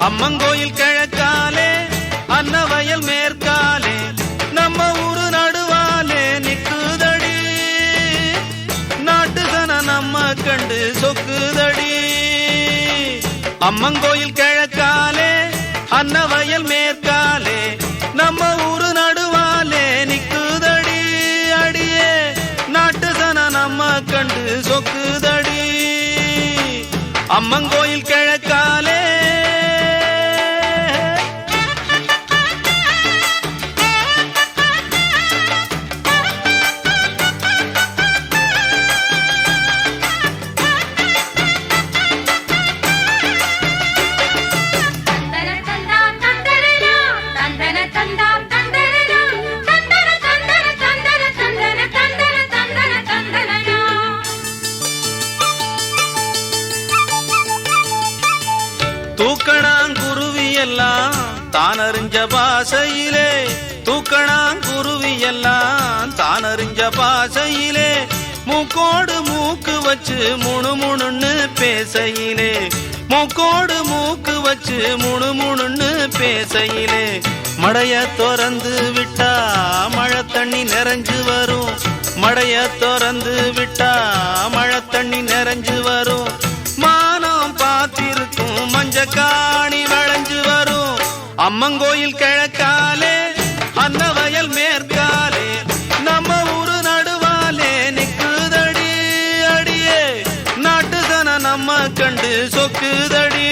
அம்மங்கோயில் கிழக்காலே அன்னவயல் மேற்காலே நம்ம ஊரு நடுவாலே நிக்குதடி நாட்டு சன நம்ம கண்டு சொக்குதடி அம்மங்கோயில் கிழக்காலே அன்னவயல் மேற்காலே நம்ம ஊரு நடுவாலே நிக்குதடி அடியே நாட்டு சன நம்ம கண்டு சொக்குதடி அம்மங்கோயில் கிழக்காலே தூக்கணாங்குருவி எல்லாம் தானறிஞ்ச பாசையிலே தூக்கணாங்குருவி எல்லாம் தானறிஞ்ச பாசையிலே மூக்கோடு மூக்கு வச்சு முணுமுணுன்னு பேசையிலே மூக்கோடு மூக்கு வச்சு முணுமுணுன்னு பேசையிலே மடைய திறந்து விட்டா மழை தண்ணி நிறைஞ்சு வரும் மடைய திறந்து விட்டா மழை தண்ணி நிறைஞ்சு வரும் மானம் பார்த்திருக்கும் மஞ்சக்காணி வளைஞ்சு வரும் அம்மங்கோயில் கிழக்காலே அன்னவயல் மேற்காலே நம்ம ஊரு நடுவாலே நிக்குதடி அடியே நாட்டு சன நம்ம கண்டு சொக்குதடி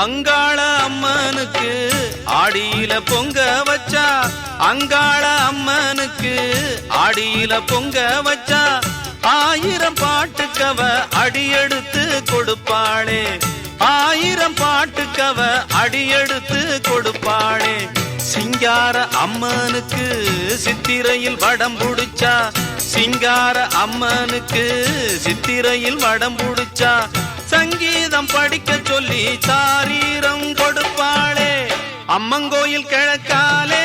அங்காள அம்மனுக்கு ஆடியில பொங்க வச்சா அங்காள அம்மனுக்கு ஆடியில பொங்க வச்சா 1000 பாட்டுக்கவ அடியெடுத்து கொடுப்பாளே 1000 பாட்டுக்கவ அடியெடுத்து கொடுப்பாளே சிங்கார அம்மனுக்கு சித்திரையில் வடம் புடிச்சா சிங்கார அம்மனுக்கு சித்திரையில் வடம் புடிச்சா சங்கீதம் படிக்க சொல்லி சாரீரம் கொடுப்பாளே அம்மங்கோயில் கிழக்காலே